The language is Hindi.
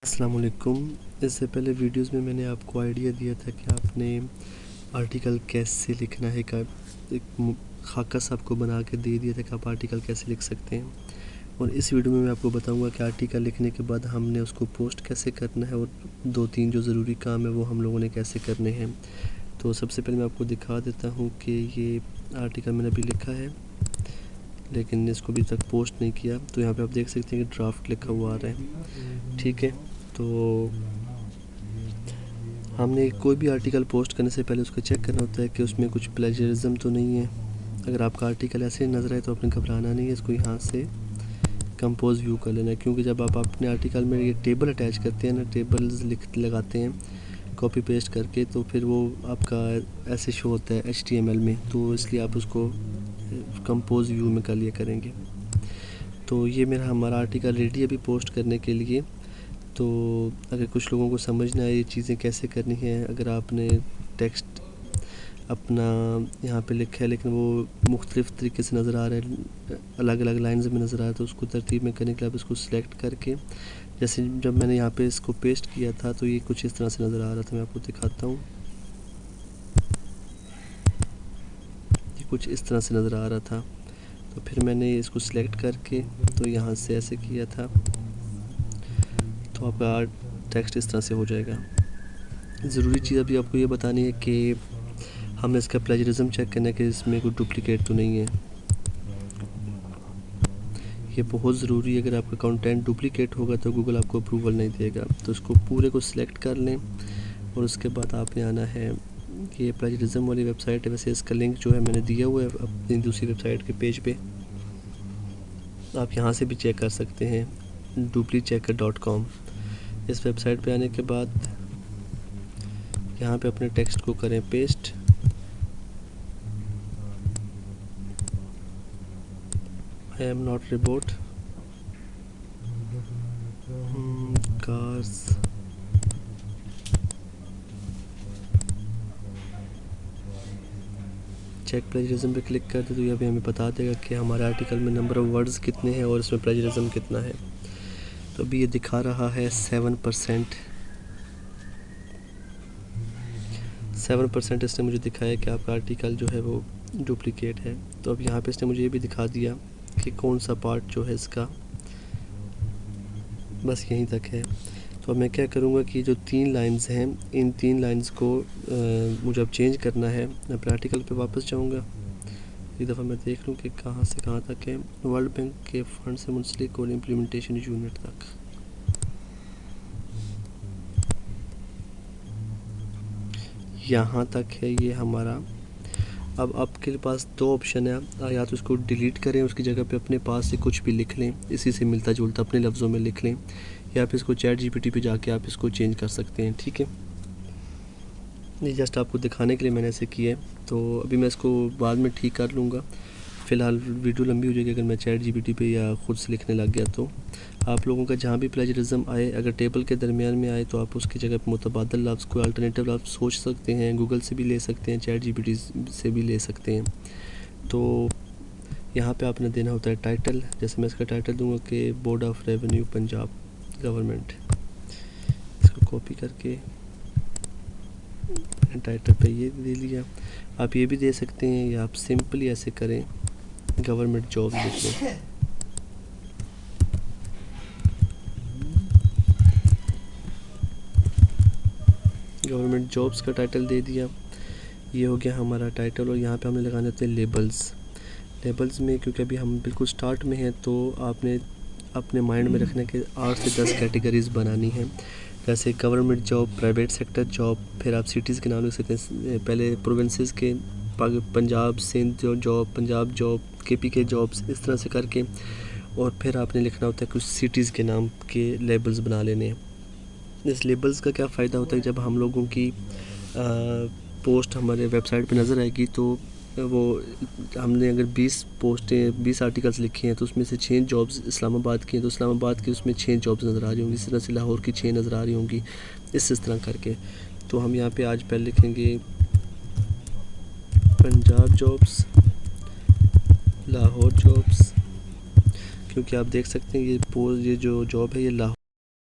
अस्सलाम वालेकुम। इससे पहले वीडियोस में मैंने आपको आइडिया दिया था कि आपने आर्टिकल कैसे लिखना है का एक खाका सा आपको बना के दे दिया था कि आप आर्टिकल कैसे लिख सकते हैं। और इस वीडियो में मैं आपको बताऊंगा कि आर्टिकल लिखने के बाद हमने उसको पोस्ट कैसे करना है और 2-3 जो ज़रूरी काम है वो हम लोगों ने कैसे करने हैं। तो सबसे पहले मैं आपको दिखा देता हूँ कि ये आर्टिकल मैंने अभी लिखा है, लेकिन इसको अभी तक पोस्ट नहीं किया। तो यहाँ पे आप देख सकते हैं कि ड्राफ्ट लिखा हुआ आ रहा है, ठीक है। तो हमने कोई भी आर्टिकल पोस्ट करने से पहले उसको चेक करना होता है कि उसमें कुछ प्लेजरिज्म तो नहीं है। अगर आपका आर्टिकल ऐसे नज़र आए तो आपने घबराना नहीं है, इसको यहाँ से कंपोज व्यू कर लेना है। क्योंकि जब आप अपने आर्टिकल में ये टेबल अटैच करते हैं ना, टेबल्स लगाते हैं कॉपी पेस्ट करके, तो फिर वो आपका ऐसे शो होता है HTML में, तो इसलिए आप उसको कंपोज व्यू में कर लिया करेंगे। तो ये हमारा आर्टिकल रेडी है अभी पोस्ट करने के लिए। तो अगर कुछ लोगों को समझ ना आए ये चीज़ें कैसे करनी है, अगर आपने टेक्स्ट अपना यहाँ पे लिखा है लेकिन वो मुख्तलिफ़ तरीके से नज़र आ रहा है, अलग अलग लाइन्स में नज़र आ रहा है, तो उसको तरतीब में करने के लिए आप इसको सिलेक्ट करके, जैसे जब मैंने यहाँ पे इसको पेस्ट किया था तो ये कुछ इस तरह से नज़र आ रहा था। मैं आपको दिखाता हूँ, ये कुछ इस तरह से नज़र आ रहा था। तो फिर मैंने इसको सिलेक्ट करके तो यहाँ से ऐसे किया था, तो आपका टेक्स्ट इस तरह से हो जाएगा। ज़रूरी चीज़ अभी आपको ये बतानी है कि हमें इसका प्लेजरिज्म चेक करना है कि इसमें कोई डुप्लिकेट तो नहीं है। ये बहुत ज़रूरी है, अगर आपका कंटेंट डुप्लिकेट होगा तो गूगल आपको अप्रूवल नहीं देगा। तो इसको पूरे को सिलेक्ट कर लें और उसके बाद आपने आना है, ये प्लेजरिज्म वाली वेबसाइट है, वैसे इसका लिंक जो है मैंने दिया हुआ है अपनी दूसरी वेबसाइट के पेज पे, आप यहाँ से भी चेक कर सकते हैं, duplicchecker.com। इस वेबसाइट पे आने के बाद यहाँ पे अपने टेक्स्ट को करें paste. I am not robot, cars, check plagiarism पे क्लिक कर दे तो ये अभी हमें बता देगा कि हमारे आर्टिकल में नंबर ऑफ़ वर्ड्स कितने हैं और इसमें प्लेजरिज्म कितना है। तो अभी ये दिखा रहा है 7%। 7% इसने मुझे दिखाया कि आपका आर्टिकल जो है वो डुप्लिकेट है। तो अब यहाँ पे इसने मुझे ये भी दिखा दिया कि कौन सा पार्ट जो है इसका बस यहीं तक है। तो अब मैं क्या करूँगा कि जो 3 लाइंस हैं, इन 3 लाइंस को मुझे अब चेंज करना है। मैं अपने आर्टिकल पे वापस जाऊँगा, एक दफ़ा मैं देख लूँ कि कहाँ से कहाँ तक है। वर्ल्ड बैंक के फंड से मुंसलिक और इम्प्लीमेंटेशन यूनिट तक, यहाँ तक है ये हमारा। अब आपके पास 2 ऑप्शन है, या तो इसको डिलीट करें, उसकी जगह पे अपने पास से कुछ भी लिख लें, इसी से मिलता जुलता अपने लफ्ज़ों में लिख लें, या फिर इसको ChatGPT पे जाके आप इसको चेंज कर सकते हैं, ठीक है। ये जस्ट आपको दिखाने के लिए मैंने ऐसे किया है। तो अभी मैं इसको बाद में ठीक कर लूँगा, फ़िलहाल वीडियो लंबी हो जाएगी अगर मैं ChatGPT पे या ख़ुद से लिखने लग गया। तो आप लोगों का जहाँ भी प्लेजरिज्म आए, अगर टेबल के दरमियान में आए तो आप उसकी जगह पर मुतबादल लफ्ज़, कोई अल्टरनेटिव लफ्ज़ सोच सकते हैं, गूगल से भी ले सकते हैं, ChatGPT से भी ले सकते हैं। तो यहाँ पे आपने देना होता है टाइटल, जैसे मैं इसका टाइटल दूंगा कि board of revenue Punjab government. इसको कॉपी करके टाइटल पे ये दे लिया। आप ये भी दे सकते हैं या आप सिंपली ऐसे करें, गवर्नमेंट जॉब लिख लें। गवर्नमेंट जॉब्स का टाइटल दे दिया, ये हो गया हमारा टाइटल। और यहाँ पे हमने लगाने होते हैं लेबल्स। लेबल्स में क्योंकि अभी हम बिल्कुल स्टार्ट में हैं तो आपने अपने माइंड में रखने के 8 से 10 कैटेगरीज़ बनानी हैं, जैसे government job, private sector job, फिर आप सिटीज़ के नाम लिख सकते हैं, पहले प्रोविंसेस के, Punjab Sindh job, Punjab job, KPK jobs, इस तरह से करके। और फिर आपने लिखना होता है कुछ सिटीज़ के नाम के लेबल्स बना लेने हैं। इस लेबल्स का क्या फ़ायदा होता है, जब हम लोगों की पोस्ट हमारे वेबसाइट पे नज़र आएगी तो वो हमने अगर 20 आर्टिकल्स लिखे हैं तो उसमें से 6 जॉब्स इस्लामाबाद की हैं, तो इस्लामाबाद की उसमें 6 जॉब्स नज़र आ रही होंगी, इस तरह से लाहौर की 6 नज़र आ रही होंगी, इस तरह करके। तो हम यहाँ पे आज पहले लिखेंगे पंजाब जॉब्स, लाहौर जॉब्स, क्योंकि आप देख सकते हैं ये जो जॉब है ये लाहौर